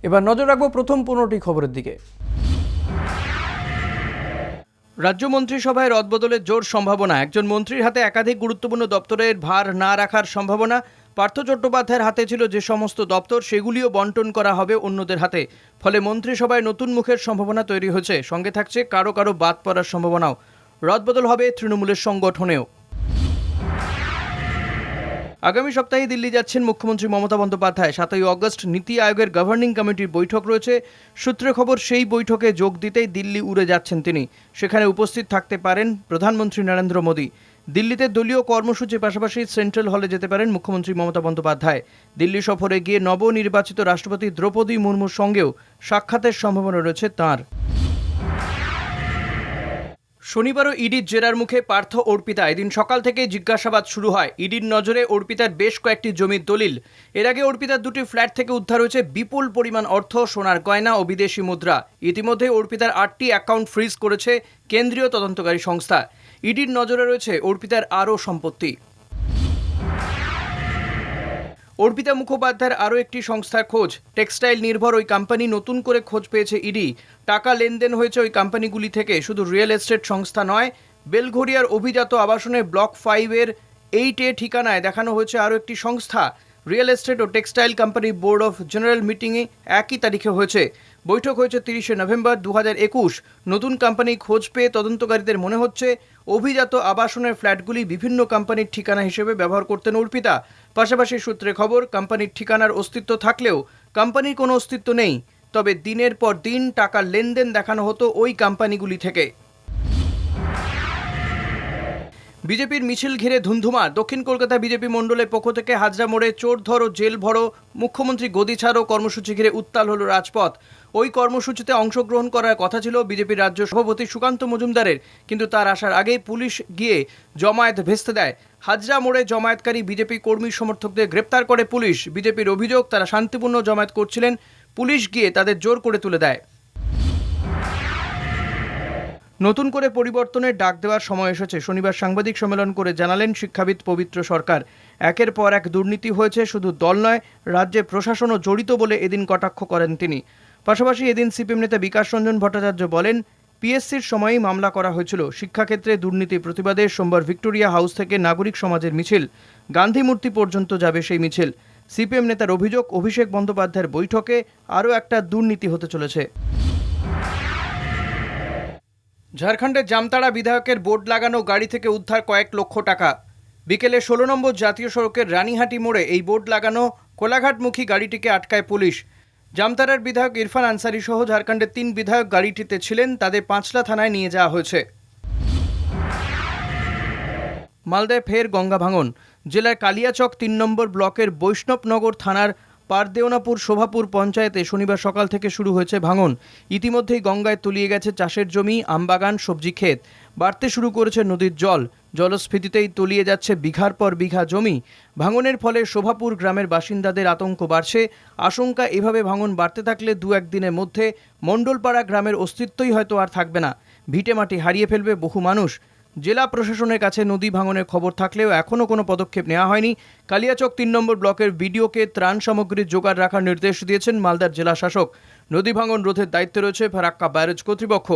এবার নজর রাখবো প্রথম 15টি খবরের দিকে। রাজ্য মন্ত্রিসভায় রদবদলের জোর সম্ভাবনা। একজন মন্ত্রীর হাতে একাধিক গুরুত্বপূর্ণ দপ্তরের ভার না রাখার সম্ভাবনা। পার্থ চট্টোপাধ্যায়ের হাতে ছিল যে সমস্ত দপ্তর, সেগুলিও বন্টন করা হবে অন্যদের হাতে। ফলে মন্ত্রিসভায় নতুন মুখের সম্ভাবনা তৈরি হয়েছে। সঙ্গে থাকছে কারো কারো বাদ পড়ার সম্ভাবনাও। রদবদল হবে তৃণমূলের সংগঠনেও। আগামী সপ্তাহে দিল্লি যাচ্ছেন মুখ্যমন্ত্রী মমতা বন্দ্যোপাধ্যায়। 7ই অগস্ট নীতি আয়োগের গভর্নিং কমিটির বৈঠক রয়েছে। সূত্রে খবর, সেই বৈঠকে যোগ দিতেই দিল্লি উড়ে যাচ্ছেন তিনি। সেখানে উপস্থিত থাকতে পারেন প্রধানমন্ত্রী নরেন্দ্র মোদী। দিল্লিতে দলীয় কর্মসূচির পাশাপাশি সেন্ট্রাল হলে যেতে পারেন মুখ্যমন্ত্রী মমতা বন্দ্যোপাধ্যায়। দিল্লি সফরে গিয়ে নবনির্বাচিত রাষ্ট্রপতি দ্রৌপদী মুর্মুর সঙ্গেও সাক্ষাতের সম্ভাবনা রয়েছে তাঁর। শনিবারও ইডির জেরার মুখে পার্থ অর্পিতা। এদিন সকাল থেকে জিজ্ঞাসাবাদ শুরু হয়। ইডির নজরে অর্পিতার বেশ কয়েকটি জমির দলিল। এর আগে অর্পিতার দুটি ফ্ল্যাট থেকে উদ্ধার হয়েছে বিপুল পরিমাণ অর্থ, সোনার গয়না ও বিদেশি মুদ্রা। ইতিমধ্যে অর্পিতার 8টি অ্যাকাউন্ট ফ্রিজ করেছে কেন্দ্রীয় তদন্তকারী সংস্থা। ইডির নজরে রয়েছে অর্পিতার আরও সম্পত্তি। অর্পিতা মুখোপাধ্যায়ের আরও একটি সংস্থার খোঁজ। টেক্সটাইল নির্ভর ওই কোম্পানি নতুন করে খোঁজ পেয়েছে ইডি। টাকা লেনদেন হয়েছে ওই কোম্পানিগুলি থেকে। শুধু রিয়েল এস্টেট সংস্থা নয়, বেলঘরিয়ার অভিজাত আবাসনের ব্লক 5-এর 8-এ ঠিকানায় দেখানো হয়েছে আরও একটি সংস্থা। রিয়েল এস্টেট ও textile company board of general মিটিংয়ে একই তারিখে হয়েছে। বৈঠক হয়েছে 30শে নভেম্বর 2021। নতুন কোম্পানি খোঁজ পেয়ে তদন্তকারীদের মনে হচ্ছে অভিজাত আবাসনের ফ্ল্যাটগুলি বিভিন্ন কোম্পানির ঠিকানা হিসেবে ব্যবহার করতেন অর্পিতা। পাশাপাশি সূত্রে খবর, কোম্পানির ঠিকানার অস্তিত্ব থাকলেও কোম্পানির কোনো অস্তিত্ব নেই। তবে দিনের পর দিন টাকার লেনদেন দেখানো হতো ওই কোম্পানিগুলি থেকে। বিজেপির মিছিল ঘিরে ধুন্ধুমা। দক্ষিণ কলকাতা বিজেপি মণ্ডলের পক্ষ থেকে হাজরা মোড়ে চোর ধরো জেল ভরো, মুখ্যমন্ত্রী গদি ছাড়ো কর্মসূচি ঘিরে উত্তাল হল রাজপথ। ওই কর্মসূচিতে অংশগ্রহণ করার কথা ছিল বিজেপির রাজ্য সভাপতি সুকান্ত মজুমদারের, কিন্তু তার আসার আগেই পুলিশ গিয়ে জমায়েত ভেস্তে দেয়। হাজরা মোড়ে জমায়েতকারী বিজেপি কর্মী সমর্থকদের গ্রেপ্তার করে পুলিশ। বিজেপির অভিযোগ, তারা শান্তিপূর্ণ জমায়েত করছিলেন, পুলিশ গিয়ে তাদের জোর করে তুলে দেয়। নতুন করে পরিবর্তনের ডাক দেওয়ার সময় এসেছে। শনিবার সাংবাদিক সম্মেলন করে জানালেন শিক্ষাবিদ পবিত্র সরকার। একের পর এক দুর্নীতি হয়েছে, শুধু দল নয়, রাজ্যে প্রশাসনও জড়িত বলে এদিন কটাক্ষ করেন তিনি। পাশাপাশি এদিন সিপিএম নেতা বিকাশ রঞ্জন ভট্টাচার্য বলেন, পিএসসির সময়ই মামলা করা হয়েছিল। শিক্ষাক্ষেত্রে দুর্নীতির প্রতিবাদে সোমবার ভিক্টোরিয়া হাউস থেকে নাগরিক সমাজের মিছিল। গান্ধী মূর্তি পর্যন্ত যাবে সেই মিছিল। সিপিএম নেতার অভিযোগ, অভিষেক বন্দ্যোপাধ্যায়ের বৈঠকে আরও একটা দুর্নীতি হতে চলেছে। ঝাড়খণ্ডের জামতাড়া বিধায়কের বোর্ড লাগানো গাড়ি থেকে উদ্ধার কয়েক লক্ষ টাকা। বিকেলে 16 নম্বর জাতীয় সড়কের রানীহাটি মোড়ে এই বোর্ড লাগানো কোলাঘাটমুখী গাড়িটিকে আটকায় পুলিশ। জামতাড়ার বিধায়ক ইরফান আনসারি সহ ঝাড়খণ্ডের 3 বিধায়ক গাড়িটিতে ছিলেন। তাদের পাঁচলা থানায় নিয়ে যাওয়া হয়েছে। মালদায় ফের গঙ্গা ভাঙন। জেলার কালিয়াচক 3 নম্বর ব্লকের বৈষ্ণবনগর থানার পারদেওনাপুর শোভাপুর পঞ্চায়েতে শনিবার সকাল থেকে শুরু হয়েছে ভাঙন। ইতিমধ্যেই গঙ্গায় তলিয়ে গেছে চাষের জমি, আমবাগান, সবজি ক্ষেত। বাড়তে শুরু করেছে নদীর জল। জলস্ফীতিতেই তলিয়ে যাচ্ছে বিঘার পর বিঘা জমি। ভাঙনের ফলে শোভাপুর গ্রামের বাসিন্দাদের আতঙ্ক বাড়ছে। আশঙ্কা, এভাবে ভাঙন বাড়তে থাকলে 2-1 দিনের মধ্যে মণ্ডলপাড়া গ্রামের অস্তিত্বই হয়তো আর থাকবে না। ভিটেমাটি হারিয়ে ফেলবে বহু মানুষ। জেলা প্রশাসনের কাছে নদী ভাঙনের খবর থাকলেও এখনও কোনো পদক্ষেপ নেওয়া হয়নি। কালিয়াচক 3 নম্বর ব্লকের বিডিওকে ত্রাণ সামগ্রী জোগাড় রাখার নির্দেশ দিয়েছেন মালদার জেলা শাসক। নদী ভাঙন রোধের দায়িত্বে রয়েছে ফারাক্কা ব্যারেজ কর্তৃপক্ষ।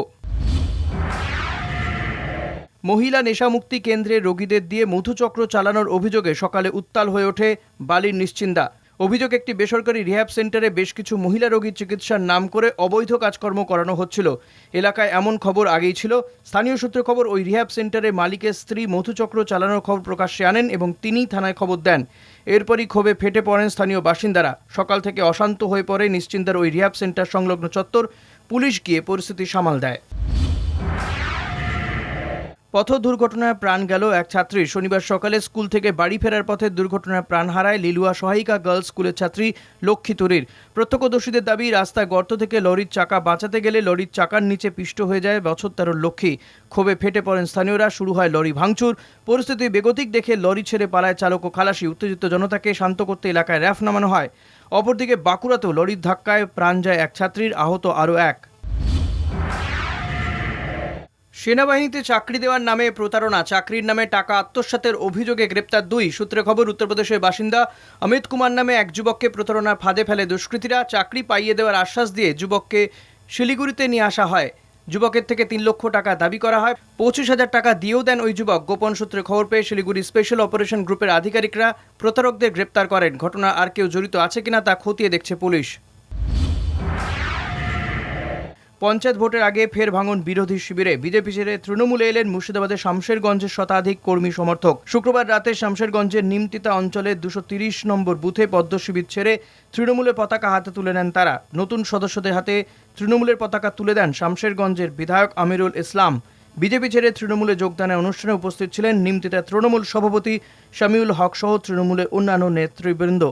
মহিলা নেশামুক্তি কেন্দ্রে রোগীদের দিয়ে মধুচক্র চালানোর অভিযোগে সকালে উত্তাল হয়ে ওঠে বালির নিশ্চিন্দা। অভিযোগ, একটি বেসরকারি রিহ্যাব সেন্টারে বেশ কিছু মহিলা রোগীর চিকিৎসার নাম করে অবৈধ কাজকর্ম করানো হচ্ছিল। এলাকায় এমন খবর আগেই ছিল। স্থানীয় সূত্রে খবর, ওই রিহ্যাব সেন্টারের মালিকের স্ত্রী মধুচক্র চালানোর খবর প্রকাশ্যে আনেন এবং তিনিই থানায় খবর দেন। এরপরই ক্ষোভে ফেটে পড়েন স্থানীয় বাসিন্দারা। সকাল থেকে অশান্ত হয়ে পড়ে নিশ্চিন্দার ওই রিহ্যাব সেন্টার সংলগ্ন চত্বর। পুলিশ গিয়ে পরিস্থিতি সামাল দেয়। পথ দুর্ঘটনায় প্রাণ গেল এক ছাত্রীর। শনিবার সকালে স্কুল থেকে বাড়ি ফেরার পথে দুর্ঘটনায় প্রাণ হারায় লিলুয়া সহায়িকা গার্লস স্কুলের ছাত্রী লক্ষ্মী তুরির। প্রত্যক্ষদর্শীদের দাবি, রাস্তায় গর্ত থেকে লরির চাকা বাঁচাতে গেলে লরির চাকার নিচে পিষ্ট হয়ে যায় বছর 13 লক্ষ্মী। ক্ষোভে ফেটে পড়েন স্থানীয়রা। শুরু হয় লরি ভাঙচুর। পরিস্থিতি বেগতিক দেখে লরি ছেড়ে পালায় চালক ও খালাসি। উত্তেজিত জনতাকে শান্ত করতে এলাকায় র্যাফ নামানো হয়। অপরদিকে বাঁকুড়াতেও লরির ধাক্কায় প্রাণ যায় এক ছাত্রীর, আহত আরও এক। সেনাবাহিনীতে চাকরি দেওয়ার নামে প্রতারণা, চাকরির নামে টাকা আত্মসাতের অভিযোগে গ্রেপ্তার 2। সূত্রে খবর, উত্তরপ্রদেশের বাসিন্দা অমিত কুমার নামে এক যুবককে প্রতারণার ফাঁদে ফেলে দুষ্কৃতীরা। চাকরি পাইয়ে দেওয়ার আশ্বাস দিয়ে যুবককে শিলিগুড়িতে নিয়ে আসা হয়। যুবকের থেকে 3 লক্ষ টাকা দাবি করা হয়। 25,000 টাকা দিয়েও দেন ওই যুবক। গোপন সূত্রে খবর পেয়ে শিলিগুড়ি স্পেশাল অপারেশন গ্রুপের আধিকারিকরা প্রতারকদের গ্রেপ্তার করেন। ঘটনা আর কেউ জড়িত আছে কিনা তা খতিয়ে দেখছে পুলিশ। পঞ্চায়েত ভোটের আগে ফের ভাঙন বিরোধী শিবিরে। বিজেপি ছেড়ে তৃণমূলে এলেন মুর্শিদাবাদের শামশেরগঞ্জের শতাধিক কর্মী সমর্থক। শুক্রবার রাতে শামশেরগঞ্জের নিমতিতা অঞ্চলের 230 নম্বর বুথে পদ্ম শিবির ছেড়ে তৃণমূলের পতাকা হাতে তুলে নেন তারা। নতুন সদস্যদের হাতে তৃণমূলের পতাকা তুলে দেন শামশেরগঞ্জের বিধায়ক আমিরুল ইসলাম। বিজেপি ছেড়ে তৃণমূলে যোগদানের অনুষ্ঠানে উপস্থিত ছিলেন নিমতিতা তৃণমূল সভাপতি শামিউল হক সহ তৃণমূলের অন্যান্য নেতৃবৃন্দ।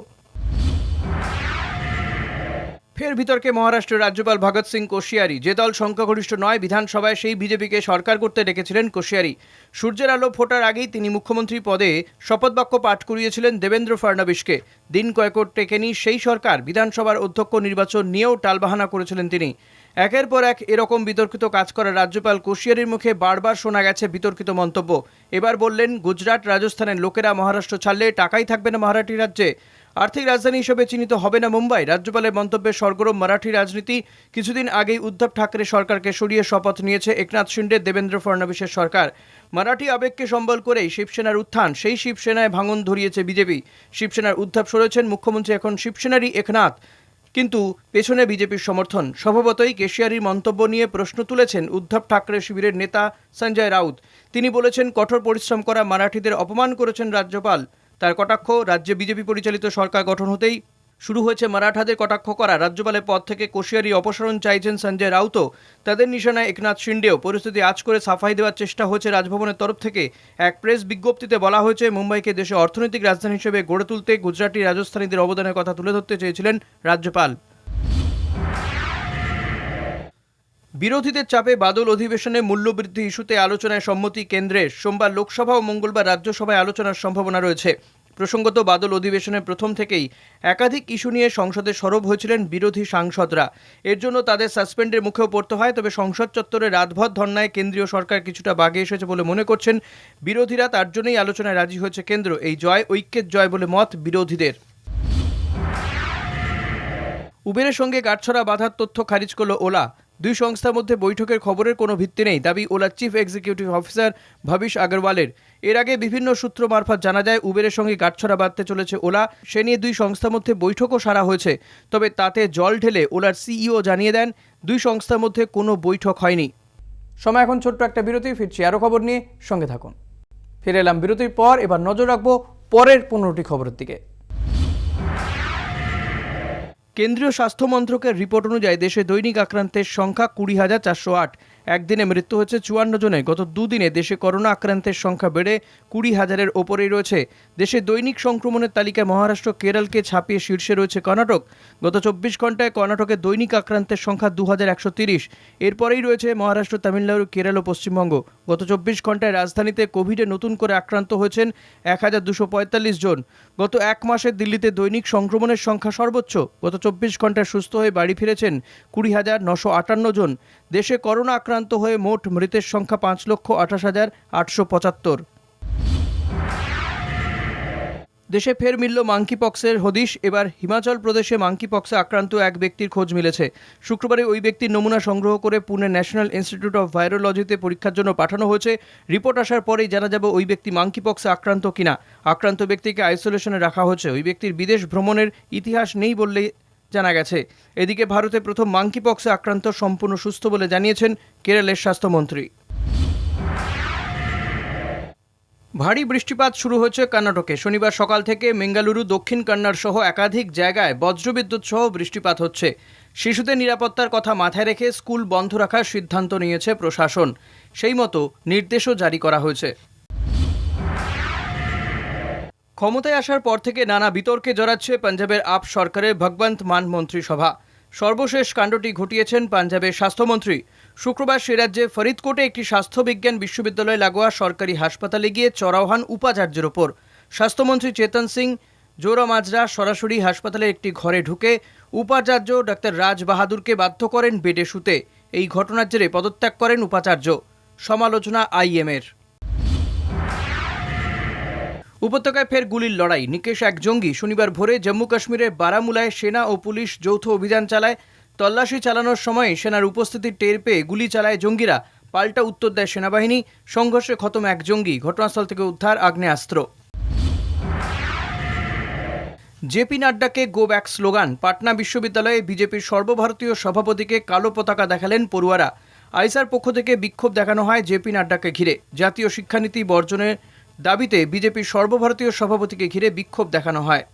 ফের বিতর্কে মহারাষ্ট্রের রাজ্যপাল ভগৎ সিং কোশিয়ারি। যে দল সংখ্যাগরিষ্ঠ নয় বিধানসভায়, সেই বিজেপিকে সরকার করতে ডেকেছিলেন কোশিয়ারি। সূর্যের আলো ফোটার আগেই তিনি মুখ্যমন্ত্রী পদে শপথ বাক্য পাঠ করিয়েছিলেন দেবেন্দ্র ফডনবিসকে। দিন কয়েকও টেকেনি সেই সরকার। বিধানসভার অধ্যক্ষ নির্বাচন নিয়েও টালবাহানা করেছিলেন তিনি। একের পর এক এরকম বিতর্কিত কাজ করা রাজ্যপাল কোশিয়ারির মুখে বারবার শোনা গেছে বিতর্কিত মন্তব্য। এবার বললেন, গুজরাট রাজস্থানের লোকেরা মহারাষ্ট্র ছাড়লে টাকাই থাকবে না মারাঠি রাজ্যে। আর্থিক রাজধানী হিসেবে চিহ্নিত হবে না মুম্বাই। রাজ্যপালের মন্তব্যে সরগরম মারাঠি রাজনীতি। কিছুদিন আগেই উদ্ধব ঠাকরে সরকারকে সরিয়ে শপথ নিয়েছে একনাথ শিন্ডে, দেবেন্দ্র ফডনবিসের সরকার। মারাঠি আবেগকে সম্বল করেই শিবসেনার উত্থান। সেই শিবসেনায় ভাঙন ধরিয়েছে বিজেপি। শিবসেনার উদ্ধব সরেছেন, মুখ্যমন্ত্রী এখন শিবসেনারই একনাথ, কিন্তু পেছনে বিজেপির সমর্থন। স্বভাবতই কেশিয়ারির মন্তব্য নিয়ে প্রশ্ন তুলেছেন উদ্ধব ঠাকরে শিবিরের নেতা সঞ্জয় রাউত। তিনি বলেছেন, কঠোর পরিশ্রম করা মারাঠিদের অপমান করেছেন রাজ্যপাল। তার কটাক্ষ, রাজ্যে বিজেপি পরিচালিত সরকার গঠন হতেই শুরু হয়েছে মারাঠাদের কটাক্ষ করা। রাজ্যপালের পদ থেকে কোশিয়ারি অপসারণ চাইছেন সঞ্জয় রাউতও। তাদের নিশানায় একনাথ শিন্ডেও। পরিস্থিতি আঁচ করে সাফাই দেওয়ার চেষ্টা হয়েছে রাজভবনের তরফ থেকে। এক প্রেস বিজ্ঞপ্তিতে বলা হয়েছে, মুম্বাইকে দেশে অর্থনৈতিক রাজধানী হিসেবে গড়ে তুলতে গুজরাটি রাজস্থানীদের অবদানের কথা তুলে ধরতে চেয়েছিলেন রাজ্যপাল। বিরোধীদের চাপে বাদল অধিবেশনে মূল্যবৃদ্ধি ইস্যুতে আলোচনায় সম্মতি কেন্দ্রের। সোমবার লোকসভা ও মঙ্গলবার রাজ্যসভায় আলোচনার সম্ভাবনা রয়েছে। প্রসঙ্গত, বাদল অধিবেশনের প্রথম থেকেই একাধিক ইস্যু নিয়ে সংসদে সরব হয়েছিলেন বিরোধী সাংসদরা। এর জন্য তাদের সাসপেন্ডের মুখেও পড়তে হয়। তবে সংসদ চত্বরে রাতভর ধর্নায় কেন্দ্রীয় সরকার কিছুটা বাগে এসেছে বলে মনে করছেন বিরোধীরা। তার জন্যই আলোচনায় রাজি হয়েছে কেন্দ্র। এই জয় ঐক্যের জয় বলে মত বিরোধীদের। উবেরের সঙ্গে গাঁটছড়া বাঁধার তথ্য খারিজ করল ওলা। দুই সংস্থার মধ্যে বৈঠকের খবরের কোনো ভিত্তি নেই, দাবি ওলার চিফ এক্সিকিউটিভ অফিসার ভবিষ আগরওয়ালের। এর আগে বিভিন্ন সূত্র মারফত জানা যায়, উবেরের সঙ্গে গাঁটছড়া বাঁধতে চলেছে ওলা। সে নিয়ে দুই সংস্থার মধ্যে বৈঠকও সারা হয়েছে। তবে তাতে জল ঢেলে ওলার সিইও জানিয়ে দেন, দুই সংস্থার মধ্যে কোনো বৈঠক হয়নি। সময় এখন ছোট্ট একটা বিরতি, ফিরছি আরও খবর নিয়ে, সঙ্গে থাকুন। ফিরে এলাম বিরতির পর। এবার নজর রাখবো পরের 15টি খবরের দিকে। কেন্দ্রীয় স্বাস্থ্য মন্ত্রকের রিপোর্ট অনুযায়ী দেশে দৈনিক আক্রান্তের সংখ্যা 20,408। একদিনে মৃত্যু হচ্ছে 54 জনের। গত দুদিনে দেশে করোনা আক্রান্তের সংখ্যা বেড়ে 20,000-এর ওপরেই রয়েছে। দেশে দৈনিক সংক্রমণের তালিকায় মহারাষ্ট্র, কেরলকে ছাপিয়ে শীর্ষে রয়েছে কর্ণাটক। গত 24 ঘন্টায় কর্ণাটকে দৈনিক আক্রান্তের সংখ্যা 2,130। এরপরেই রয়েছে মহারাষ্ট্র, তামিলনাড়ু, কেরল ও পশ্চিমবঙ্গ। গত 24 ঘন্টায় রাজধানীতে কোভিডে নতুন করে আক্রান্ত হয়েছেন 1,245 জন। গত এক মাসে দিল্লিতে দৈনিক সংক্রমণের সংখ্যা সর্বোচ্চ। গত 24 ঘন্টায় সুস্থ হয়ে বাড়ি ফিরেছেন 20,958 জন। দেশে করোনা আক্রান্ত হয়ে মোট মৃতের সংখ্যা 5,28,875। দেশে ফের মিলল মাঙ্কিপক্সের হদিশ। এবার হিমাচল প্রদেশে মাঙ্কিপক্সে আক্রান্ত এক ব্যক্তির খোঁজ মিলেছে। শুক্রবারে ওই ব্যক্তির নমুনা সংগ্রহ করে পুনে ন্যাশনাল ইনস্টিটিউট অফ ভাইরোলজিতে পরীক্ষার জন্য পাঠানো হয়েছে। রিপোর্ট আসার পরেই জানা যাবে ওই ব্যক্তি মাঙ্কিপক্সে আক্রান্ত কিনা। আক্রান্ত ব্যক্তিকে আইসোলেশনে রাখা হয়েছে। ওই ব্যক্তির বিদেশ ভ্রমণের ইতিহাস নেই বললেই জানা গেছে। এদিকে ভারতে প্রথম মাঙ্কিপক্সে আক্রান্ত সম্পূর্ণ সুস্থ বলে জানিয়েছেন কেরলের স্বাস্থ্যমন্ত্রী। ভারী বৃষ্টিপাত শুরু হয়েছে কর্ণাটকে। শনিবার সকাল থেকে বেঙ্গালুরু, দক্ষিণ কন্নড় সহ একাধিক জায়গায় বজ্রবিদ্যুৎ সহ বৃষ্টিপাত হচ্ছে। শিশুদের নিরাপত্তার কথা মাথায় রেখে স্কুল বন্ধ রাখার সিদ্ধান্ত নিয়েছে প্রশাসন। সেই মতো নির্দেশও জারি করা হয়েছে। ক্ষমতায় আসার পর থেকে নানা বিতর্কে জড়াচ্ছে পাঞ্জাবের আপ সরকারের ভগবন্ত মান মন্ত্রিসভা। সর্বশেষ কাণ্ডটি ঘটিয়েছেন পাঞ্জাবের স্বাস্থ্যমন্ত্রী। শুক্রবার সে রাজ্যে ফরিদকোটে একটি স্বাস্থ্য বিজ্ঞান বিশ্ববিদ্যালয় লাগোয়া সরকারি হাসপাতালে গিয়ে চড়াও হন উপাচার্যের ওপর। স্বাস্থ্যমন্ত্রী চেতন সিং জোরামাজরা সরাসরি হাসপাতালের একটি ঘরে ঢুকে উপাচার্য ডাক্তার রাজ বাহাদুরকে বাধ্য করেন বেডে শুতে। এই ঘটনার জেরে পদত্যাগ করেন উপাচার্য। সমালোচনা আইএমের। উপত্যকায় ফের গুলির লড়াই, নিকেশ এক জঙ্গি। শনিবার ভোরে জম্মু কাশ্মীরের বারামুলায় সেনা ও পুলিশ যৌথ অভিযান চালায়। তল্লাশি চালানোর সময় সেনার উপস্থিতি টের পেয়ে গুলি চালায় জঙ্গিরা। পাল্টা উত্তর দেয় সেনাবাহিনী। সংঘর্ষে খতম এক জঙ্গি। ঘটনাস্থল থেকে উদ্ধার আগ্নেয়াস্ত্র। জেপি নাড্ডাকে গো ব্যাক স্লোগান। পাটনা বিশ্ববিদ্যালয়ে বিজেপির সর্বভারতীয় সভাপতিকে কালো পতাকা দেখালেন পড়ুয়ারা। আইসার পক্ষ থেকে বিক্ষোভ দেখানো হয় জেপি নাড্ডাকে ঘিরে। জাতীয় শিক্ষানীতি বর্জনের দাবিতে বিজেপির সর্বভারতীয় সভাপতিকে ঘিরে বিক্ষোভ দেখানো হয়।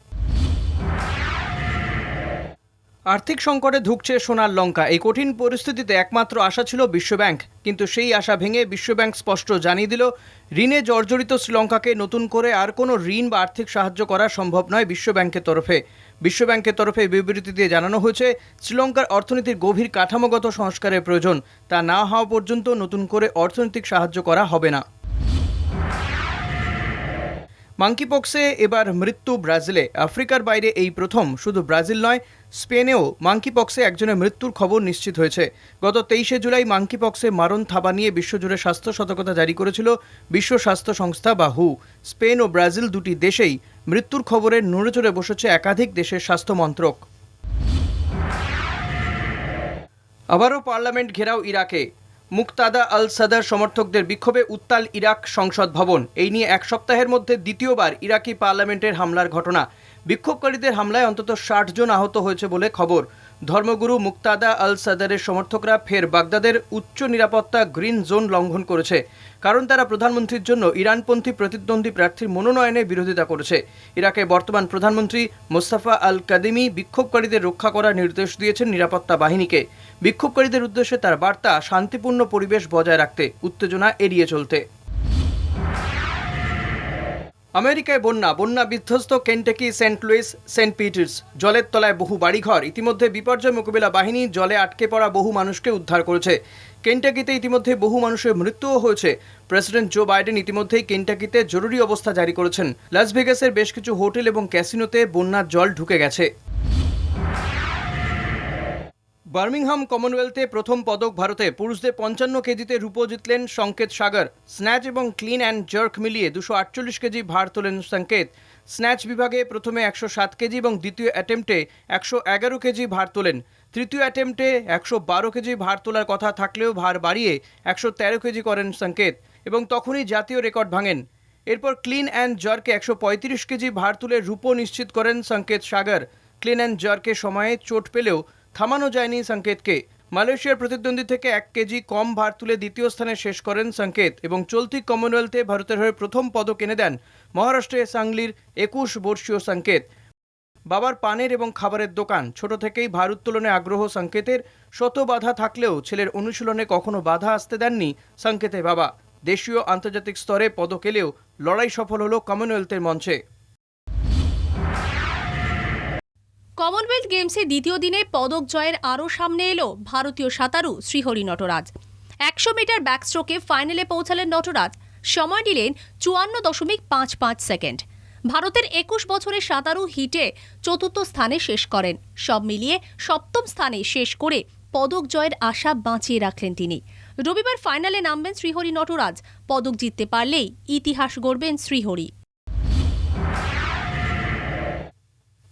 আর্থিক সংকটে ধুঁকছে সোনার লঙ্কা। এই কঠিন পরিস্থিতিতে একমাত্র আশা ছিল বিশ্বব্যাংক, কিন্তু সেই আশা ভেঙে বিশ্বব্যাংক স্পষ্ট জানিয়ে দিল, ঋণে জর্জরিত শ্রীলঙ্কাকে নতুন করে আর কোনো ঋণ বা আর্থিক সাহায্য করা সম্ভব নয় বিশ্বব্যাংকের তরফে। বিশ্বব্যাংকের তরফে বিবৃতি দিয়ে জানানো হয়েছে, শ্রীলঙ্কার অর্থনীতির গভীর কাঠামোগত সংস্কারের প্রয়োজন। তা না হওয়া পর্যন্ত নতুন করে অর্থনৈতিক সাহায্য করা হবে না। মাঙ্কিপক্সে এবার মৃত্যু ব্রাজিলে। আফ্রিকার বাইরে এই প্রথম। শুধু ব্রাজিল নয়, স্পেনেও মাঙ্কিপক্সে একজনের মৃত্যুর খবর নিশ্চিত হয়েছে। গত 23শে জুলাই মাঙ্কিপক্সে মারণ থাবা নিয়ে বিশ্বজুড়ে স্বাস্থ্য সতর্কতা জারি করেছিল বিশ্ব স্বাস্থ্য সংস্থা বা হু। স্পেন ও ব্রাজিল দুটি দেশেই মৃত্যুর খবরে নড়েচড়ে বসেছে একাধিক দেশের স্বাস্থ্য মন্ত্রক। আবারও পার্লামেন্ট ঘেরাও ইরাকে। মুক্তাদা আল সাদার সমর্থকদের বিক্ষোভে উত্তাল ইরাক সংসদ ভবন। এই নিয়ে এক সপ্তাহের মধ্যে দ্বিতীয়বার ইরাকি পার্লামেন্টের হামলার ঘটনা। বিক্ষোভকারীদের হামলায় অন্তত 60 জন আহত হয়েছে বলে খবর। ধর্মগুরু মুক্তাদা আল সাদারের সমর্থকরা ফের বাগদাদের উচ্চ নিরাপত্তা গ্রিন জোন লঙ্ঘন করেছে, কারণ তারা প্রধানমন্ত্রীর জন্য ইরানপন্থী প্রতিদ্বন্দ্বী প্রার্থীর মনোনয়নে বিরোধিতা করেছে। ইরাকের বর্তমান প্রধানমন্ত্রী মোস্তাফা আল কাদিমি বিক্ষোভকারীদের রক্ষা করার নির্দেশ দিয়েছেন নিরাপত্তা বাহিনীকে। বিক্ষোভকারীদের উদ্দেশ্যে তার বার্তা, শান্তিপূর্ণ পরিবেশ বজায় রাখতে, উত্তেজনা এড়িয়ে চলতে। আমেরিকায় বন্যা বিধ্বস্ত Kentucky, Saint Louis, Saint Peters. জলের তলায় বহু বাড়িঘর। ইতিমধ্যে বিপর্যয় মোকাবিলা বাহিনী জলে আটকে পড়া বহু মানুষকে উদ্ধার করেছে। কেন্টাকিতে ইতিমধ্যে বহু মানুষের মৃত্যুও হয়েছে। প্রেসিডেন্ট জো বাইডেন ইতিমধ্যেই কেন্টাকিতে জরুরি অবস্থা জারি করেছেন। লাস ভেগাসের বেশ কিছু হোটেল এবং ক্যাসিনোতে বন্যার জল ঢুকে গেছে। বার্মিংহাম কমনওয়েলথে প্রথম পদক ভারতে। পুরুষদের 55 কেজিতে রূপো জিতলেন সংকেত সাগর। স্ন্যাচ এবং ক্লিন অ্যান্ড জার্ক মিলিয়ে 248 কেজি ভার তোলেন সংকেত। স্ন্যাচ বিভাগে প্রথমে 107 কেজি এবং দ্বিতীয় অ্যাটেম্পটে 111 কেজি ভার তোলেন। তৃতীয় অ্যাটেম্পটে 112 কেজি ভার তোলার কথা থাকলেও ভার বাড়িয়ে 113 কেজি করেন সংকেত এবং তখনই জাতীয় রেকর্ড ভাঙেন। এরপর ক্লিন অ্যান্ড জার্কে 135 কেজি ভার তুলে রূপো নিশ্চিত করেন সংকেত সাগর। ক্লিন অ্যান্ড জার্কে সময়ে চোট পেলেও থামানো যায়নি সংকেতকে। মালয়েশিয়ার প্রতিদ্বন্দ্বী থেকে 1 কেজি কম ভার তুলে দ্বিতীয় স্থানে শেষ করেন সংকেত এবং চলতি কমনওয়েলথে ভারতের হয়ে প্রথম পদক এনে দেন মহারাষ্ট্রের সাংলির 21 বর্ষীয় সংকেত। বাবার পানের এবং খাবারের দোকান। ছোট থেকেই ভার উত্তোলনে আগ্রহ সংকেতের। শত বাধা থাকলেও ছেলের অনুশীলনে কখনো বাধা আসতে দেননি সংকেতের বাবা। দেশীয় আন্তর্জাতিক স্তরে পদক এলেও লড়াই সফল হলো কমনওয়েলথের মঞ্চে। কমনওয়েলথ গেমসে দ্বিতীয় দিনে পদক জয়ের আরও সামনে এলো ভারতীয় সাঁতারু শ্রীহরি নটরাজ। 100 মিটার ব্যাকস্ট্রোকে ফাইনালে পৌঁছালেন নটরাজ। সময় নিলেন 54.55 সেকেন্ড। ভারতের 21 বছরের সাঁতারু হিটে চতুর্থ স্থানে শেষ করেন। সব মিলিয়ে সপ্তম স্থানে শেষ করে পদক জয়ের আশা বাঁচিয়ে রাখলেন তিনি। রবিবার ফাইনালে নামবেন শ্রীহরি নটরাজ। পদক জিততে পারলেই ইতিহাস গড়বেন শ্রীহরি।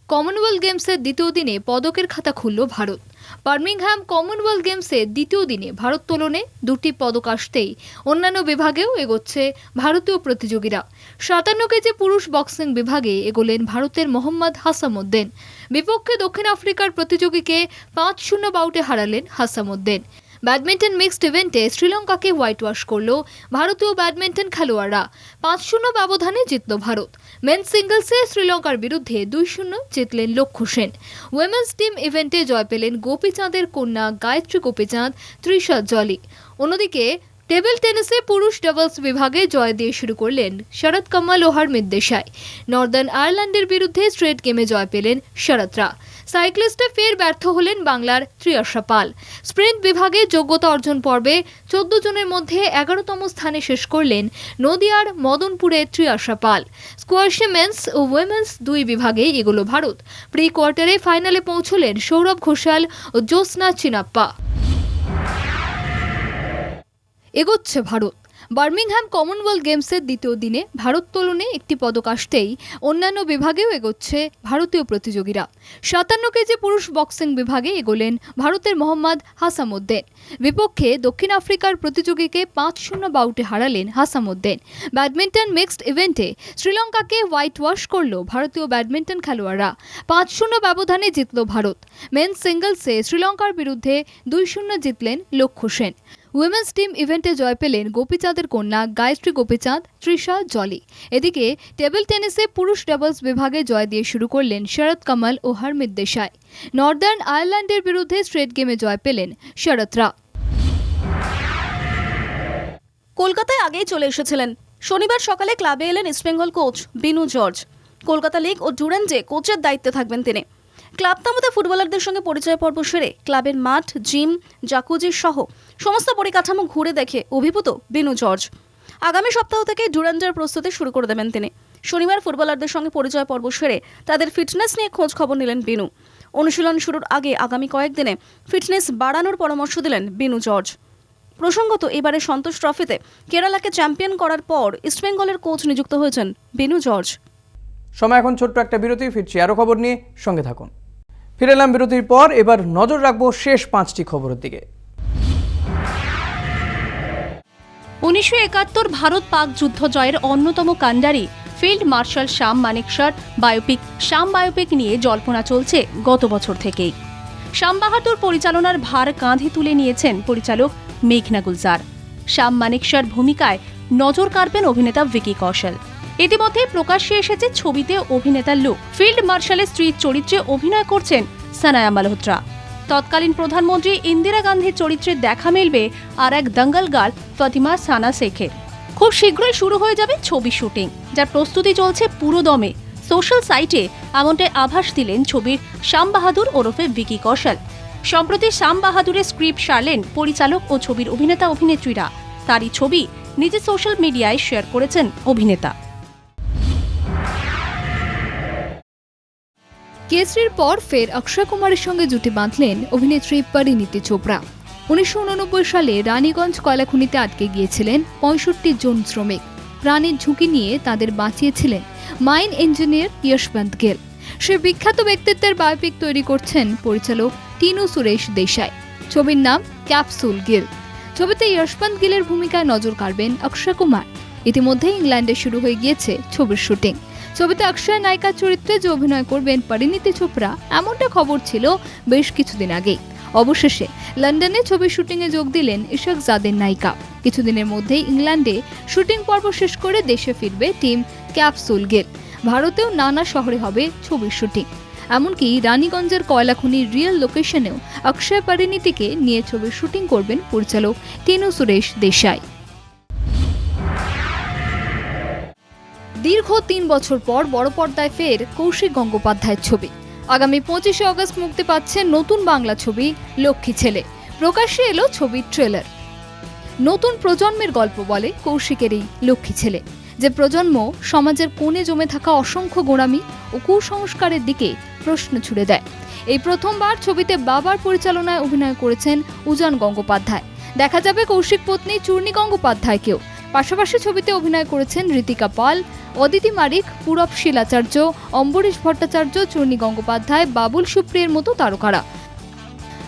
কমনওয়েলথ গেমসের দ্বিতীয় দিনে পদকের খাতা খুলল ভারত। বার্মিংহাম কমনওয়েলথ গেমসের দ্বিতীয় দিনে ভারোত্তোলনে 2টি পদক আসতেই অন্যান্য বিভাগেও এগোচ্ছে ভারতীয় প্রতিযোগীরা। 57 কেজি পুরুষ বক্সিং বিভাগে এগোলেন ভারতের মোহাম্মদ হাসামউদ্দিন। বিপক্ষে দক্ষিণ আফ্রিকার প্রতিযোগীকে 5-0 বাউটে হারালেন হাসামউদ্দিন। ব্যাডমিন্টন মিক্সড ইভেন্টে শ্রীলঙ্কাকে হোয়াইট ওয়াশ করল ভারতীয় ব্যাডমিন্টন খেলোয়াড়রা। 5-0 ব্যবধানে জিতল ভারত। মেন্স সিঙ্গলসে শ্রীলঙ্কার বিরুদ্ধে 2-0 জিতলেন লক্ষ্য সেন। উইমেন্স টিম ইভেন্টে জয় পেলেন গোপীচাঁদের কন্যা গায়ত্রী গোপীচাঁদ, তৃষা জলি। অন্যদিকে টেবিল টেনিসে পুরুষ ডাবলস বিভাগে জয় দিয়ে শুরু করলেন শরৎ কামাল ও হারমিত দেশাই। নর্দার্ন আয়ারল্যান্ডের বিরুদ্ধে স্ট্রেট গেমে জয় পেলেন শরৎরা। সাইক্লিস্টে ফের ব্যর্থ হলেন বাংলার ত্রিয়াশা পাল। স্প্রিন্ট বিভাগে যোগ্যতা অর্জন পর্বে 14 জনের মধ্যে 11তম স্থানে শেষ করলেন নদিয়ার মদনপুরের ত্রিয়াশা পাল। স্কোয়াশে মেন্স ও উইমেন্স 2 বিভাগে এগোলো ভারত। প্রি কোয়ার্টারে ফাইনালে পৌঁছলেন সৌরভ ঘোষাল ও জ্যোৎস্না চিনাপ্পা। এগোচ্ছে ভারত। বার্মিংহাম কমনওয়েলথ গেমসের দ্বিতীয় দিনে ভারোত্তোলনে একটি পদক আসতেই অন্যান্য বিভাগেও এগোচ্ছে ভারতীয় প্রতিযোগীরা। 57 কেজি পুরুষ বক্সিং বিভাগে এগোলেন ভারতের মোহাম্মদ হাসামুদ্দিন। বিপক্ষে দক্ষিণ আফ্রিকার প্রতিযোগীকে 5-0 বাউটে হারালেন হাসামুদ্দিন। ব্যাডমিন্টন মিক্সড ইভেন্টে শ্রীলঙ্কাকে হোয়াইট ওয়াশ করল ভারতীয় ব্যাডমিন্টন খেলোয়াড়রা। 5-0 ব্যবধানে জিতল ভারত। মেন্স সিঙ্গলসে শ্রীলঙ্কার বিরুদ্ধে 2-0 জিতলেন লক্ষ্য সেন। উইমেন্স টিম ইভেন্টে জয় পেলেন গোপীচাঁদের কন্যা গায়ত্রী গোপীচাঁদ, তৃষা জলি। এদিকে টেবিল টেনিসে পুরুষ ডাবলস বিভাগে জয় দিয়ে শুরু করলেন শরৎ কমল ও হরমিত দেশাই। নর্দার্ন আয়ারল্যান্ডের বিরুদ্ধে স্ট্রেট গেমে জয় পেলেন শরৎরা। কলকাতায় আগেই চলে এসেছিলেন। শনিবার সকালে ক্লাবে এলেন East Bengal coach Binu George. Kolkata league ও ডুরান্ডে কোচের দায়িত্বে থাকবেন তিনি। ক্লাব তামুতে ফুটবলারদের সঙ্গে পরিচয় পর্ব সেরে ক্লাবের মাঠ, জিম, জাকুজি সহ সমস্ত পরিকাঠামো ঘুরে দেখে অভিভূত বিনু জর্জ। আগামী সপ্তাহ থেকে ডুরান্ডের প্রস্তুতি শুরু করে দেবেন তিনি। শনিবার ফুটবলারদের সঙ্গে পরিচয় পর্ব সেরে তাদের ফিটনেস নিয়ে খোঁজ খবর নিলেন বিনু। অনুশীলন শুরুর আগে আগামী কয়েকদিনে ফিটনেস বাড়ানোর পরামর্শ দিলেন বিনু জর্জ। প্রসঙ্গত, এবারে সন্তোষ ট্রফিতে কেরালাকে চ্যাম্পিয়ন করার পর ইস্টবেঙ্গলের কোচ নিযুক্ত হয়েছেন বিনু জর্জ। সময় এখন ছোট্ট একটা বিরতি, ফিরছি আরও খবর নিয়ে, সঙ্গে থাকুন। ফিরে এলাম বিরতির পর। এবার নজর রাখবো শেষ 5টি খবরের দিকে। 1971 ভারত পাক যুদ্ধ জয়ের অন্যতম কাণ্ডারি ফিল্ড মার্শাল শ্যাম মানেকশার বায়োপিক নিয়ে জল্পনা চলছে গত বছর থেকেই। শ্যাম বাহাদুর পরিচালনার ভার কাঁধে তুলে নিয়েছেন পরিচালক মেঘনা গুলজার। শ্যাম মানেকশার ভূমিকায় নজর কাড়বেন অভিনেতা ভিকি কৌশল। ইতিমধ্যে প্রকাশ্যে এসেছে ছবিতে অভিনেতার লুক। ফিল্ড মার্শালের স্ত্রীর চরিত্রে অভিনয় করছেন সানায়া মালহোত্রা। তৎকালীন প্রধানমন্ত্রী ইন্দিরা গান্ধীর চরিত্রে দেখা মিলবে আর এক দঙ্গল গার্ল ফাতিমা সানা শেখের। খুব শীঘ্রই শুরু হয়ে যাবে ছবি শুটিং, যার প্রস্তুতি চলছে পুরো দমে। সোশ্যাল সাইটে এমনটাই আভাস দিলেন ছবির শ্যাম বাহাদুর ওরফে ভিকি কৌশল। সম্প্রতি শ্যাম বাহাদুরের স্ক্রিপ্ট সারলেন পরিচালক ও ছবির অভিনেতা অভিনেত্রীরা। তারই ছবি নিজের সোশ্যাল মিডিয়ায় শেয়ার করেছেন অভিনেতা। কেসরির পর ফের অক্ষয় কুমারের সঙ্গে জুটি বাঁধলেন অভিনেত্রী পরিণীতি চোপড়া। 1989 সালে রানীগঞ্জ কয়লাখনিতে আটকে গিয়েছিলেন 65 জন শ্রমিক। প্রাণের ঝুঁকি নিয়ে তাদের বাঁচিয়েছিলেন মাইন ইঞ্জিনিয়ার যশবন্ত গিল। সে বিখ্যাত ব্যক্তিত্বের বায়োপিক তৈরি করছেন পরিচালক টিনু সুরেশ দেশাই। ছবির নাম ক্যাপসুল গিল। ছবিতে যশবন্ত গিলের ভূমিকায় নজর কাড়বেন অক্ষয় কুমার। ইতিমধ্যে ইংল্যান্ডে শুরু হয়ে গিয়েছে ছবির শুটিং। ছবিতে অক্ষয় নায়িকার চরিত্রে যে অভিনয় করবেন পরিণীতি চোপড়া, এমনটা খবর ছিল বেশ কিছুদিন আগেই। অবশেষে লন্ডনে ছবির শুটিংয়ে যোগ দিলেন ইশাক জাদের নায়িকা। কিছুদিনের মধ্যেই ইংল্যান্ডে শুটিং পর্ব শেষ করে দেশে ফিরবে টিম ক্যাপসুল গিল। ভারতেও নানা শহরে হবে ছবির শুটিং। এমনকি রানীগঞ্জের কয়লাখনির রিয়েল লোকেশনেও অক্ষয় পরিণীতিকে নিয়ে ছবির শুটিং করবেন পরিচালক টিনু সুরেশ দেশাই। দীর্ঘ 3 বছর পর বড় পর্দায় ফের কৌশিক গঙ্গোপাধ্যায়ের ছবি। আগামী 25 আগস্ট মুক্তি পাচ্ছে নতুন বাংলা ছবি লক্ষ্মী ছেলে। প্রকাশ্যে এলো ছবির ট্রেলার। নতুন প্রজন্মের গল্প বলে কৌশিকের এই লক্ষ্মী ছেলে, যে প্রজন্ম সমাজের কোণে জমে থাকা অসংখ্য গোঁড়ামি ও কুসংস্কারের দিকে প্রশ্ন ছুড়ে দেয়। এই প্রথমবার ছবিতে বাবার পরিচালনায় অভিনয় করেছেন উজান গঙ্গোপাধ্যায়। দেখা যাবে কৌশিক পত্নী চূর্ণী গঙ্গোপাধ্যায়কেও। পাশাপাশি ছবিতে অভিনয় করেছেন ঋতিকা পাল, অদিতি মারিক, পূরব শিলাচার্য, অম্বরীশ ভট্টাচার্য, চূর্ণী গঙ্গোপাধ্যায়, বাবুল সুপ্রিয়ের মতো তারকারা।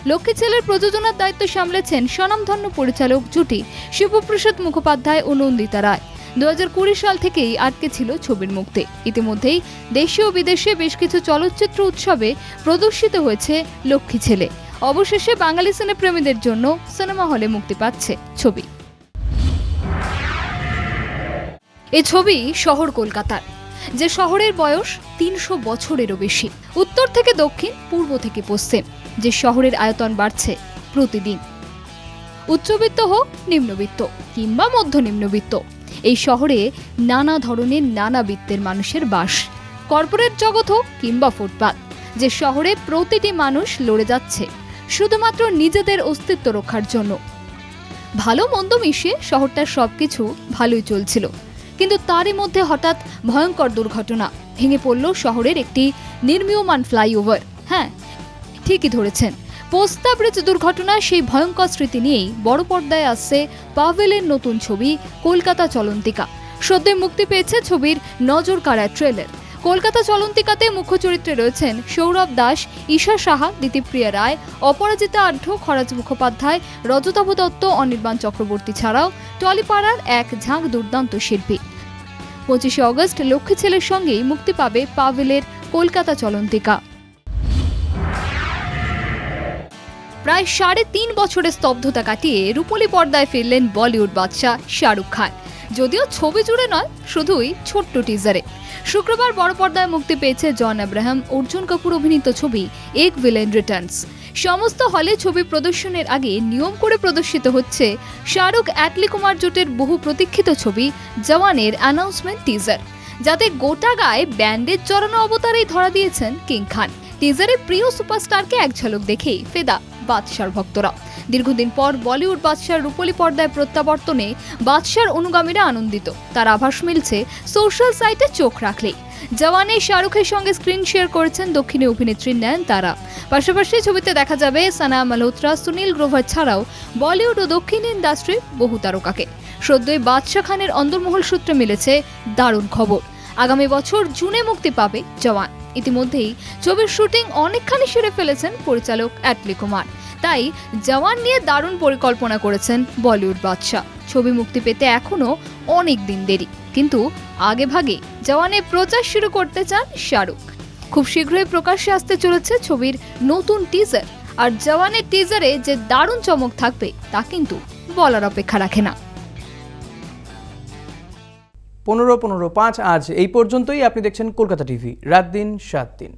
লক্ষ্মী ছেলের প্রযোজনার দায়িত্ব সামলেছেন স্বনামধন্য পরিচালক জুটি শিবপ্রসাদ মুখোপাধ্যায় ও নন্দিতা রায়। 2020 সাল থেকেই আটকে ছিল ছবির মুক্তি। ইতিমধ্যেই দেশে ও বিদেশে বেশ কিছু চলচ্চিত্র উৎসবে প্রদর্শিত হয়েছে লক্ষ্মী ছেলে। অবশেষে বাঙালি সিনেপ্রেমীদের জন্য সিনেমা হলে মুক্তি পাচ্ছে ছবি। এই ছবি শহর কলকাতার, যে শহরের বয়স 300 বছরেরও বেশি। উত্তর থেকে দক্ষিণ, পূর্ব থেকে পশ্চিম, যে শহরের আয়তন বাড়ছে প্রতিদিন। উচ্চবিত্ত হোক, নিম্নবিত্ত কিংবা মধ্যনিম্নবিত্ত, এই শহরে নানা ধরনের নানা বৃত্তের মানুষের বাস। কর্পোরেট জগৎ হোক কিংবা ফুটপাত, যে শহরে প্রতিটি মানুষ লড়ে যাচ্ছে শুধুমাত্র নিজেদের অস্তিত্ব রক্ষার জন্য। ভালো মন্দ মিশিয়ে শহরটার সবকিছু ভালোই চলছিল, কিন্তু তারই মধ্যে হঠাৎ ভয়ঙ্কর দুর্ঘটনা। ভেঙে পড়ল শহরের একটি নির্মীয়মান ফ্লাইওভার। হ্যাঁ, ঠিকই ধরেছেন, পোস্তা ব্রিজ দুর্ঘটনার সেই ভয়ঙ্কর স্মৃতি নিয়েই বড় পর্দায় আসছে পাভেলের নতুন ছবি কলকাতা চলন্তিকা। সদ্যই মুক্তি পেয়েছে ছবির নজর কাড়া ট্রেলার। কলকাতা চলন্তিকাতে মুখ্য চরিত্রে রয়েছেন সৌরভ দাস, ঈশা সাহা, দিতিপ্রিয়া রায়, অপরাজিতা আঢ্য, খরাজ মুখোপাধ্যায়, রজতাভ দত্ত, অনির্বাণ চক্রবর্তী ছাড়াও টলিপাড়ার এক ঝাঁক দুর্দান্ত শিল্পী। 25শে অগস্ট লক্ষ্মী ছেলের সঙ্গেই মুক্তি পাবে পাভেলের কলকাতা চলন্তিকা। প্রায় 3.5 বছরের স্তব্ধতা কাটিয়ে রূপলী পর্দায় ফিরলেন বলিউড বাদশা শাহরুখ খান, যদিও ছবি জুড়ে নয়, শুধুই ছোট্ট টিজারে। শুক্রবার বড় পর্দায় মুক্তি পেয়েছে জন আব্রাহাম, অর্জুন কাপুর অভিনীত ছবি এক ভিলেন রিটার্নস। সমস্ত হলে ছবি প্রদর্শনের আগে নিয়ম করে প্রদর্শিত হচ্ছে শাহরুখ অ্যাটলি কুমার জোটের বহু প্রতীক্ষিত ছবি জওয়ানের অ্যানাউন্সমেন্ট টিজার, যাতে গোটা গায়ে ব্যান্ডেজ জড়ানো অবতারেই ধরা দিয়েছেন কিং খান। টিজারে প্রিয় সুপারস্টারকে এক ঝলক দেখেই ফেদা বাদশার ভক্তরা। দীর্ঘদিন পর বলিউড বাদশার রূপলী পর্দায় প্রত্যাবর্তনে বাদশার অনুগামীরা আনন্দিত। তার আভাস মিলছে সোশ্যাল সাইটে চোখ রাখলেই। জওয়ানে শাহরুখের সঙ্গে স্ক্রিন শেয়ার করেছেন দক্ষিণী অভিনেত্রী নয়নতারা। পাশাপাশি ছবিতে দেখা যাবে সানা মালহোত্রা, সুনীল গ্রোভার ছাড়াও বলিউড ও দক্ষিণ ইন্ডাস্ট্রির বহু তারকাকে। সদ্যই বাদশা খানের অন্দরমহল সূত্রে মিলেছে দারুণ খবর, আগামী বছর জুনে মুক্তি পাবে জওয়ান। ইতিমধ্যেই ছবির শুটিং অনেকখানি সেরে ফেলেছেন পরিচালক অ্যাটলি কুমার, তাই জওয়ান নিয়ে দারুণ পরিকল্পনা করেছেন বলিউড বাদশা। ছবি মুক্তি পেতে এখনো অনেক দিন দেরি, কিন্তু আগে ভাগে জওয়ানের প্রচার শুরু করতে চান শাহরুখ। খুব শীঘ্রই প্রকাশ্যে আসতে চলেছে ছবির নতুন টিজার, আর জওয়ানের টিজারে যে দারুণ চমক থাকবে তা কিন্তু বলার অপেক্ষা রাখে না। 15:15:05 আজ এই পর্যন্তই। আপনি দেখছেন কলকাতা টিভি, রাত দিন 7 দিন।